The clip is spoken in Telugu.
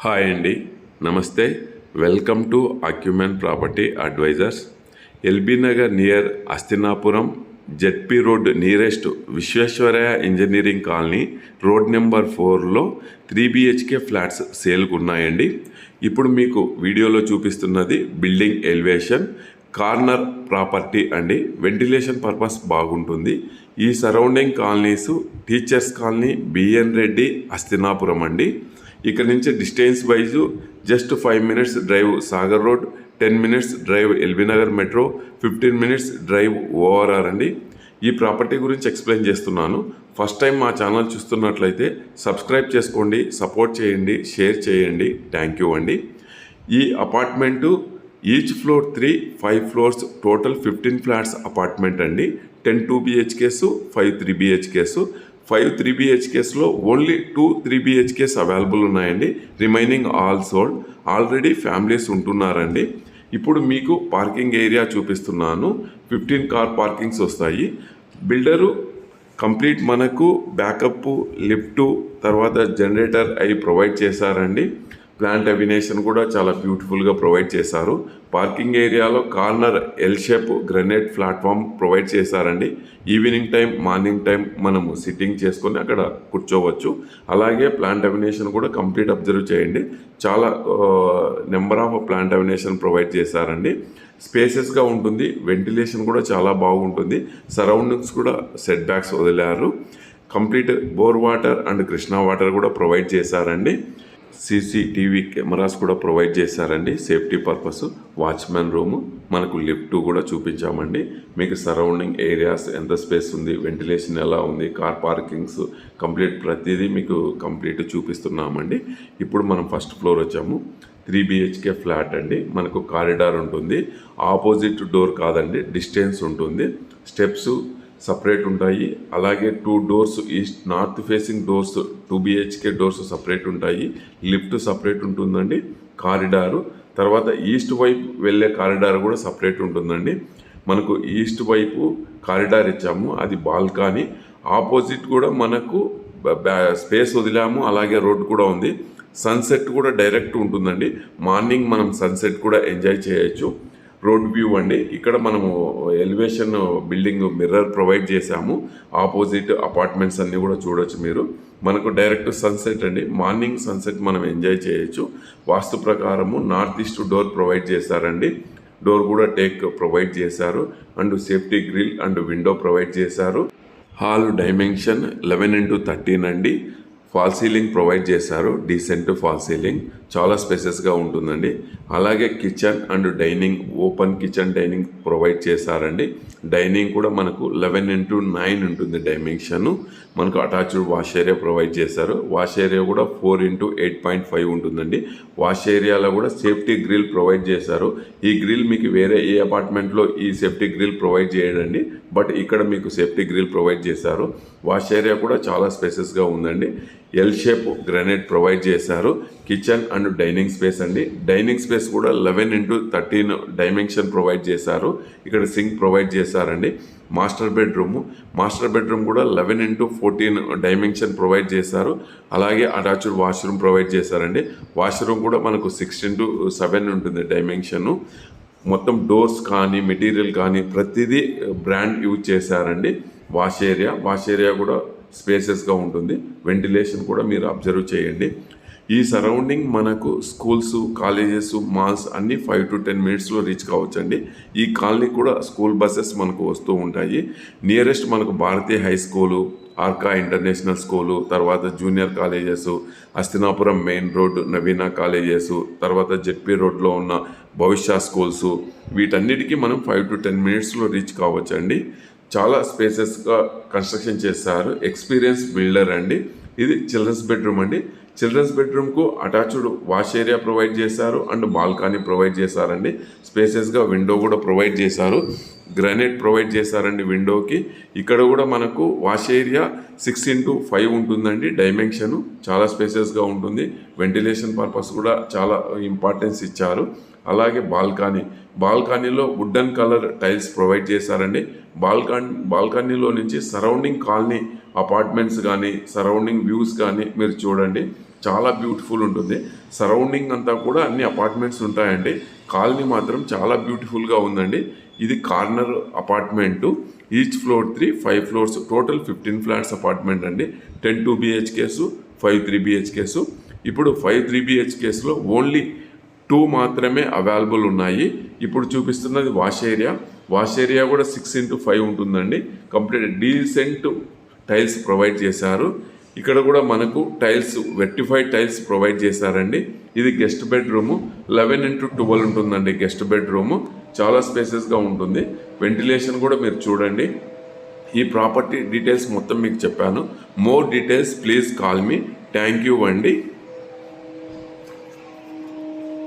హాయ్ అండి, నమస్తే. Welcome to Acumen property advisors. LB Nagar near Hastinapuram ZP road nearest Visvesvaraya engineering colony road number 4లో 3 BHK ఫ్లాట్స్ సేల్కు ఉన్నాయండి. ఇప్పుడు మీకు వీడియోలో చూపిస్తున్నది బిల్డింగ్ ఎలివేషన్, కార్నర్ ప్రాపర్టీ అండి. వెంటిలేషన్ పర్పస్ బాగుంటుంది. ఈ surrounding colonies teachers colony, BN Reddy, Hastinapuram అండి. ఇక్కడ నుంచి distance wise just 5 minutes drive Sagar road, 10 minutes drive LB Nagar metro, 15 minutes drive ORR అండి. ఈ ప్రాపర్టీ గురించి ఎక్స్ప్లెయిన్ చేస్తున్నాను. ఫస్ట్ టైం మా ఛానల్ చూస్తున్నట్లయితే సబ్స్క్రైబ్ చేసుకోండి, సపోర్ట్ చేయండి, షేర్ చేయండి. థ్యాంక్ యూ అండి. ఈ apartment each floor 3, 5 floors, total 15 flats apartment అండి. 10 2 BHKs, 5 3 BHKs. 5 3 BHKsలో ఓన్లీ 2 3 BHKs అవైలబుల్ ఉన్నాయండి. Remaining all sold. Already families ఉంటున్నారండి. ఇప్పుడు మీకు పార్కింగ్ ఏరియా చూపిస్తున్నాను. 15 కార్ పార్కింగ్స్ వస్తాయి. బిల్డరు కంప్లీట్ మనకు బ్యాకప్, లిఫ్ట్, తర్వాత జనరేటర్ అవి ప్రొవైడ్ చేశారండి. ప్లాంట్ అవినేషన్ కూడా చాలా బ్యూటిఫుల్గా ప్రొవైడ్ చేశారు. పార్కింగ్ ఏరియాలో corner L shape granite platform provide చేశారండి. ఈవినింగ్ టైం, మార్నింగ్ టైం మనము సిట్టింగ్ చేసుకొని అక్కడ కూర్చోవచ్చు. అలాగే ప్లాంట్ అవినేషన్ కూడా కంప్లీట్ అబ్జర్వ్ చేయండి. చాలా నెంబర్ ఆఫ్ ప్లాంట్ అవినేషన్ ప్రొవైడ్ చేశారండి. స్పేసెస్గా ఉంటుంది. వెంటిలేషన్ కూడా చాలా బాగుంటుంది. సరౌండింగ్స్ కూడా సెట్ బ్యాక్స్ వదిలారు. Complete bore water and Krishna water కూడా ప్రొవైడ్ చేశారండి. CCTV కెమెరాస్ కూడా ప్రొవైడ్ చేశారండి సేఫ్టీ పర్పస్. వాచ్మెన్ రూము, మనకు లిఫ్ట్ కూడా చూపించామండి. మీకు సరౌండింగ్ ఏరియాస్ ఎంత స్పేస్ ఉంది, వెంటిలేషన్ ఎలా ఉంది, కార్ పార్కింగ్స్ కంప్లీట్ ప్రతిదీ మీకు కంప్లీట్ చూపిస్తున్నామండి. ఇప్పుడు మనం ఫస్ట్ ఫ్లోర్ వచ్చాము. 3 BHK ఫ్లాట్ అండి. మనకు కారిడార్ ఉంటుంది. ఆపోజిట్ డోర్ కాదండి, డిస్టెన్స్ ఉంటుంది. స్టెప్స్ సపరేట్ ఉంటాయి. అలాగే 2 doors east north facing doors, 2 BHK doors separate ఉంటాయి. లిఫ్ట్ సపరేట్ ఉంటుందండి. కారిడారు తర్వాత ఈస్ట్ వైపు వెళ్ళే కారిడార్ కూడా సపరేట్ ఉంటుందండి. మనకు ఈస్ట్ వైపు కారిడార్ ఇచ్చాము, అది బాల్కనీ. ఆపోజిట్ కూడా మనకు స్పేస్ వదిలాము. అలాగే రోడ్ కూడా ఉంది. సన్సెట్ కూడా డైరెక్ట్ ఉంటుందండి. మార్నింగ్ మనం సన్సెట్ కూడా ఎంజాయ్ చేయొచ్చు. రోడ్ వ్యూ అండి. ఇక్కడ మనము ఎలివేషన్ బిల్డింగ్ మిర్రర్ ప్రొవైడ్ చేశాము. ఆపోజిట్ అపార్ట్మెంట్స్ అన్నీ కూడా చూడొచ్చు మీరు. మనకు డైరెక్ట్ సన్సెట్ అండి. మార్నింగ్ సన్సెట్ మనం ఎంజాయ్ చేయొచ్చు. వాస్తు ప్రకారము నార్త్ ఈస్ట్ డోర్ ప్రొవైడ్ చేశారండి. డోర్ కూడా టేక్ ప్రొవైడ్ చేశారు. And safety grill and window provide చేశారు. హాల్ డైమెన్షన్ 11x13 అండి. ఫాల్ సీలింగ్ ప్రొవైడ్ చేశారు. డీసెంట్ ఫాల్ సీలింగ్, చాలా స్పేసెస్గా ఉంటుందండి. అలాగే kitchen and dining, open kitchen dining provide చేశారండి. డైనింగ్ కూడా మనకు 11x9 ఉంటుంది డైమెన్షన్. మనకు అటాచ్డ్ వాష్ ఏరియా ప్రొవైడ్ చేశారు. వాష్ ఏరియా కూడా 4x8.5 ఉంటుందండి. వాష్ ఏరియాలో కూడా సేఫ్టీ గ్రిల్ ప్రొవైడ్ చేశారు. ఈ గ్రిల్ మీకు వేరే ఏ అపార్ట్మెంట్లో ఈ సేఫ్టీ గ్రిల్ ప్రొవైడ్ చేయడండి, బట్ ఇక్కడ మీకు సేఫ్టీ గ్రిల్ ప్రొవైడ్ చేశారు. వాష్ ఏరియా కూడా చాలా స్పేసెస్గా ఉందండి. ఎల్ షేప్ గ్రానైట్ ప్రొవైడ్ చేశారు. కిచెన్ అండ్ డైనింగ్ స్పేస్ అండి. డైనింగ్ స్పేస్ కూడా 11x13 డైమెన్షన్ ప్రొవైడ్ చేశారు. ఇక్కడ సింక్ ప్రొవైడ్ చేశారండి. మాస్టర్ బెడ్రూమ్ కూడా 11x14 డైమెన్షన్ ప్రొవైడ్ చేశారు. అలాగే అటాచ్డ్ వాష్రూమ్ ప్రొవైడ్ చేశారండి. వాష్రూమ్ కూడా మనకు 6x7 ఉంటుంది డైమెన్షను. మొత్తం డోర్స్ కానీ, మెటీరియల్ కానీ ప్రతిదీ బ్రాండ్ యూజ్ చేశారండి. వాష్ ఏరియా కూడా స్పేసెస్గా ఉంటుంది. వెంటిలేషన్ కూడా మీరు అబ్జర్వ్ చేయండి. ఈ సరౌండింగ్ మనకు స్కూల్స్, కాలేజెస్, మాల్స్ అన్నీ 5 to 10 minutesలో రీచ్ కావచ్చండి. ఈ కాలనీ కూడా స్కూల్ బస్సెస్ మనకు వస్తూ ఉంటాయి. నియరెస్ట్ మనకు Bharatiya high school, Arka international school, తర్వాత junior colleges, Hastinapuram main road Naveena colleges, తర్వాత జెడ్పీ రోడ్లో ఉన్న భవిష్య స్కూల్స్, వీటన్నిటికీ మనం 5 to 10 minutesలో రీచ్ కావచ్చండి. చాలా స్పేసెస్గా కన్స్ట్రక్షన్ చేశారు. ఎక్స్పీరియన్స్ బిల్డర్ అండి. ఇది చిల్డ్రన్స్ బెడ్రూమ్ అండి. చిల్డ్రన్స్ బెడ్రూమ్కు అటాచ్డ్ వాష్ ఏరియా ప్రొవైడ్ చేశారు అండ్ బాల్కనీ ప్రొవైడ్ చేశారండి. స్పేసెస్గా విండో కూడా ప్రొవైడ్ చేశారు. గ్రానైట్ ప్రొవైడ్ చేశారండి విండోకి. ఇక్కడ కూడా మనకు వాష్ ఏరియా 6x5 ఉంటుందండి డైమెన్షను. చాలా స్పేసెస్గా ఉంటుంది. వెంటిలేషన్ పర్పస్ కూడా చాలా ఇంపార్టెన్స్ ఇచ్చారు. అలాగే బాల్కనీలో వుడెన్ కలర్ టైల్స్ ప్రొవైడ్ చేశారండి. బాల్కనీలో నుంచి సరౌండింగ్ కాలనీ అపార్ట్మెంట్స్ కానీ, సరౌండింగ్ వ్యూస్ కానీ మీరు చూడండి. చాలా బ్యూటిఫుల్ ఉంటుంది. సరౌండింగ్ అంతా కూడా అన్ని అపార్ట్మెంట్స్ ఉంటాయండి. కాలనీ మాత్రం చాలా బ్యూటిఫుల్గా ఉందండి. ఇది corner apartment. Each floor 3, 5 floors, total 15 flats apartment అండి. 10 2 BHKs, 5 3 BHKs. ఇప్పుడు 5 3 BHKsలో ఓన్లీ 2 మాత్రమే అవైలబుల్ ఉన్నాయి. ఇప్పుడు చూపిస్తున్నది వాష్ ఏరియా. వాష్ ఏరియా కూడా 6x5 ఉంటుందండి. కంప్లీట్ డీసెంట్ టైల్స్ ప్రొవైడ్ చేశారు. ఇక్కడ కూడా మనకు టైల్స్, వెట్టిఫైడ్ టైల్స్ ప్రొవైడ్ చేశారండి. ఇది గెస్ట్ బెడ్రూము. 11x12 ఉంటుందండి గెస్ట్ బెడ్రూము. చాలా స్పేసెస్గా ఉంటుంది. వెంటిలేషన్ కూడా మీరు చూడండి. ఈ ప్రాపర్టీ డీటెయిల్స్ మొత్తం మీకు చెప్పాను. More details please call me. Thank you అండి.